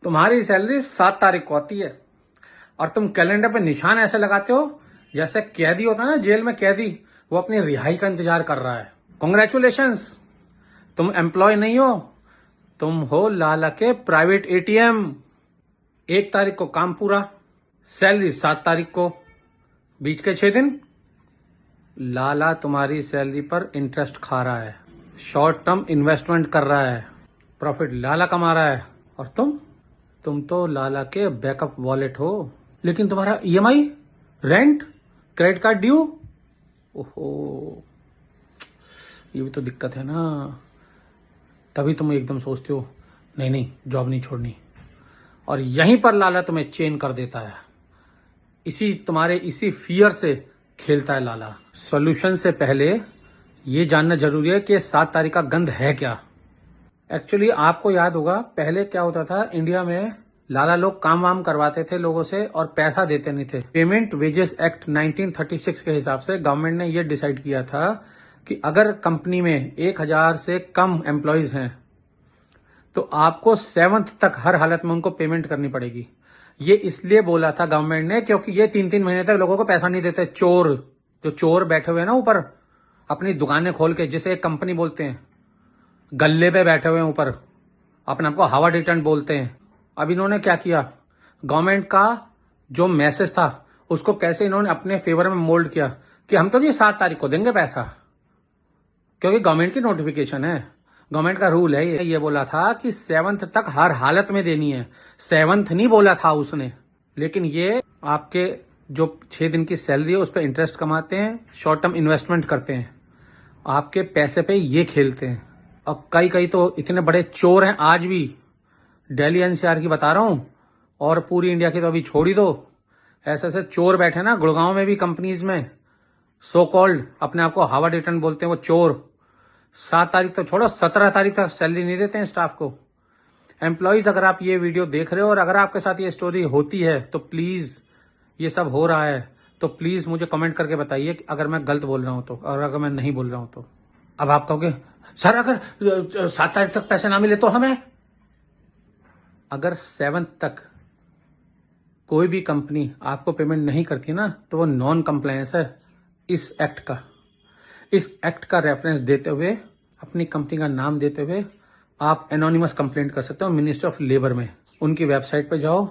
तुम्हारी सैलरी 7 तारीख को आती है और तुम कैलेंडर पे निशान ऐसे लगाते हो जैसे कैदी होता है ना, जेल में कैदी, वो अपनी रिहाई का इंतजार कर रहा है। कॉन्ग्रेचुलेशंस, तुम एम्प्लॉय नहीं हो, तुम हो लाला के प्राइवेट एटीएम। 1 तारीख को काम पूरा, सैलरी 7 तारीख को, बीच के 6 दिन लाला तुम्हारी सैलरी पर इंटरेस्ट खा रहा है, शॉर्ट टर्म इन्वेस्टमेंट कर रहा है, प्रॉफिट लाला कमा रहा है और तुम तो लाला के बैकअप वॉलेट हो। लेकिन तुम्हारा EMI, rent, credit card due, ओहो, ये भी तो दिक्कत है ना। तभी तुम एकदम सोचते हो नहीं नहीं जॉब नहीं छोड़नी, और यहीं पर लाला तुम्हें चेन कर देता है। इसी फियर से खेलता है लाला। सॉल्यूशन से पहले ये जानना जरूरी है कि 7 तारीख का गंध है क्या। एक्चुअली आपको याद होगा पहले क्या होता था इंडिया में, लाला लोग काम वाम करवाते थे लोगों से और पैसा देते नहीं थे। पेमेंट वेजेस एक्ट 1936 के हिसाब से गवर्नमेंट ने ये डिसाइड किया था कि अगर कंपनी में 1000 से कम एम्प्लॉयज हैं तो आपको 7th तक हर हालत में उनको पेमेंट करनी पड़ेगी। ये इसलिए बोला था गवर्नमेंट ने क्योंकि ये 3-3 महीने तक लोगों को पैसा नहीं देते। जो चोर बैठे हुए हैं ना ऊपर अपनी दुकानें खोल के, जिसे एक कंपनी बोलते हैं, गल्ले पे बैठे हुए हैं ऊपर, अपने आपको हवा रिटर्न बोलते हैं। अब इन्होंने क्या किया, गवर्नमेंट का जो मैसेज था उसको कैसे इन्होंने अपने फेवर में मोल्ड किया कि हम तो जी 7 तारीख को देंगे पैसा, क्योंकि गवर्नमेंट की नोटिफिकेशन है, गवर्नमेंट का रूल है। ये बोला था कि 7th तक हर हालत में देनी है, 7th नहीं बोला था उसने। लेकिन ये आपके जो 6 दिन की सैलरी है उस पर इंटरेस्ट कमाते हैं, शॉर्ट टर्म इन्वेस्टमेंट करते हैं, आपके पैसे पे ये खेलते हैं। अब कई तो इतने बड़े चोर हैं आज भी, दिल्ली एनसीआर की बता रहा हूं, और पूरी इंडिया की तो अभी छोड़ ही दो। ऐसे ऐसे चोर बैठे ना गुड़गांव में भी कंपनीज में, सो कॉल्ड अपने आप को हवा रिटर्न बोलते हैं वो चोर। 7 तारीख तो छोड़ो, 17 तारीख तक सैलरी नहीं देते हैं स्टाफ को। एम्प्लॉयज, अगर आप ये वीडियो देख रहे हो और अगर आपके साथ ये स्टोरी होती है तो प्लीज, ये सब हो रहा है तो प्लीज मुझे कमेंट करके बताइए कि अगर मैं गलत बोल रहा हूं तो, और अगर मैं नहीं बोल रहा हूं तो। अब आप कहोगे सर अगर 7 तारीख तक पैसे ना मिले तो हमें, अगर 7th तक कोई भी कंपनी आपको पेमेंट नहीं करती ना तो वो नॉन कंप्लायंस है इस एक्ट का। इस एक्ट का रेफरेंस देते हुए, अपनी कंपनी का नाम देते हुए आप एनोनिमस कंप्लेंट कर सकते हो मिनिस्ट्री ऑफ लेबर में। उनकी वेबसाइट पे जाओ,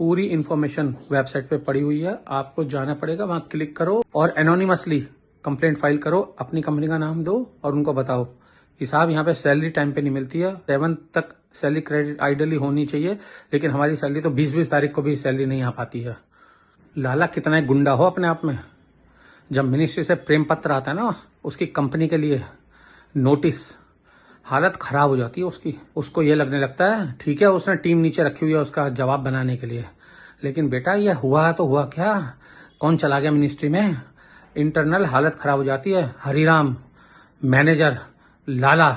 पूरी इंफॉर्मेशन वेबसाइट पे पड़ी हुई है, आपको जाना पड़ेगा, वहां क्लिक करो और एनोनिमसली कंप्लेंट फाइल करो, अपनी कंपनी का नाम दो और उनको बताओ कि साहब यहाँ पे सैलरी टाइम पे नहीं मिलती है, 7th तक सैलरी क्रेडिट आइडियली होनी चाहिए, लेकिन हमारी सैलरी तो 20-20 तारीख को भी सैलरी नहीं आ पाती है। लाला कितना ही गुंडा हो अपने आप में, जब मिनिस्ट्री से प्रेम पत्र आता है ना उसकी कंपनी के लिए नोटिस, हालत खराब हो जाती है उसकी। उसको ये लगने लगता है ठीक है उसने टीम नीचे रखी हुई है उसका जवाब बनाने के लिए, लेकिन बेटा ये हुआ तो हुआ क्या, कौन चला गया मिनिस्ट्री में, इंटरनल हालत खराब हो जाती है। हरिराम, मैनेजर, लाला,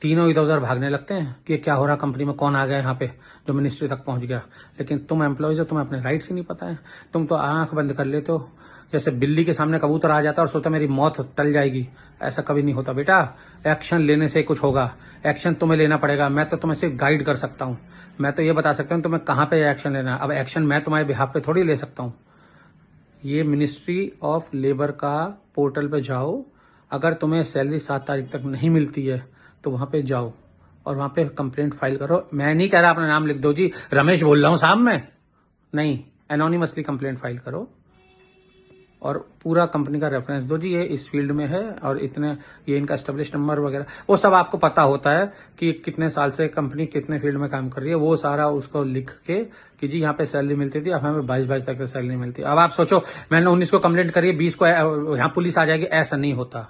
तीनों इधर उधर भागने लगते हैं कि क्या हो रहा कंपनी में, कौन आ गया यहाँ पे जो मिनिस्ट्री तक पहुंच गया। लेकिन तुम एम्प्लॉयज हो, तुम्हें अपने राइट्स ही नहीं पता है, तुम तो आंख बंद कर लेते हो, जैसे बिल्ली के सामने कबूतर आ जाता है और सोचता मेरी मौत टल जाएगी। ऐसा कभी नहीं होता बेटा, एक्शन लेने से कुछ होगा, एक्शन तुम्हें लेना पड़ेगा। मैं तो तुम्हें सिर्फ गाइड कर सकता हूँ, मैं तो ये बता सकता हूँ तुम्हें कहाँ पे एक्शन लेना है। अब एक्शन मैं तुम्हारे बिहाफ पे थोड़ी ले सकता हूँ। ये मिनिस्ट्री ऑफ लेबर का पोर्टल पे जाओ, अगर तुम्हें सैलरी 7 तारीख तक नहीं मिलती है तो वहां पे जाओ और वहां पे कंप्लेंट फाइल करो। मैं नहीं कह रहा अपना नाम लिख दो जी, रमेश बोल रहा हूं साहब मैं, नहीं, एनोनिमसली कंप्लेंट फाइल करो और पूरा कंपनी का रेफरेंस दो जी, ये इस फील्ड में है और इतने, ये इनका एस्टेब्लिश नंबर वगैरह वो सब आपको पता होता है कि कितने साल से कंपनी कितने फील्ड में काम कर रही है, वो सारा उसको लिख के कि जी यहाँ पे सैलरी मिलती थी, अब हमें 22 तक सैलरी मिलती है। अब आप सोचो मैंने 19 को कंप्लेंट करी, 20 को यहाँ पुलिस आ जाएगी, ऐसा नहीं होता।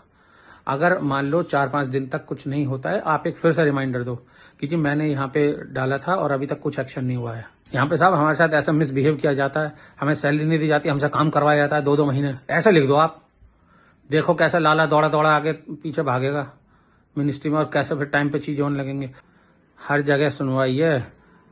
अगर मान लो 4-5 दिन तक कुछ नहीं होता है, आप एक फिर से रिमाइंडर दो कि जी मैंने यहाँ पे डाला था और अभी तक कुछ एक्शन नहीं हुआ है, यहाँ पे साहब हमारे साथ ऐसा मिसबिहेव किया जाता है, हमें सैलरी नहीं दी जाती, हमसे काम करवाया जाता है 2-2 महीने, ऐसे लिख दो आप। देखो कैसे लाला दौड़ा दौड़ा आगे पीछे भागेगा मिनिस्ट्री में और कैसे फिर टाइम पे चीजें होने लगेंगे। हर जगह सुनवाई है,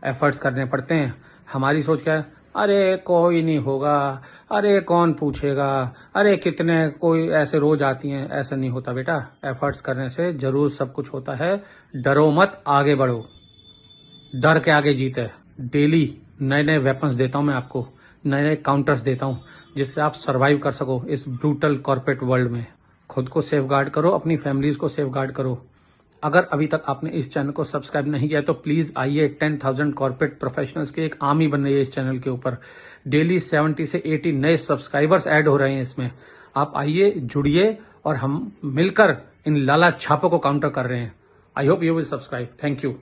एफर्ट्स करने पड़ते हैं। हमारी सोच क्या है, अरे कोई नहीं होगा, अरे कौन पूछेगा, अरे कितने कोई ऐसे रोज आती हैं, ऐसा नहीं होता बेटा। एफर्ट्स करने से जरूर सब कुछ होता है। डरो मत, आगे बढ़ो, डर के आगे जीते। डेली नए नए वेपन्स देता हूं मैं आपको, नए नए काउंटर्स देता हूं, जिससे आप सर्वाइव कर सको इस ब्रूटल कॉर्पोरेट वर्ल्ड में। खुद को सेफ गार्ड करो, अपनी फैमिलीज को सेफ गार्ड करो। अगर अभी तक आपने इस चैनल को सब्सक्राइब नहीं किया तो प्लीज आइए, 10,000 कॉर्पोरेट प्रोफेशनल्स की एक आर्मी बन रही है इस चैनल के ऊपर। डेली 70 से 80 नए सब्सक्राइबर्स ऐड हो रहे हैं इसमें। आप आइए, जुड़िए और हम मिलकर इन लाला छापों को काउंटर कर रहे हैं। I hope you will subscribe. Thank you.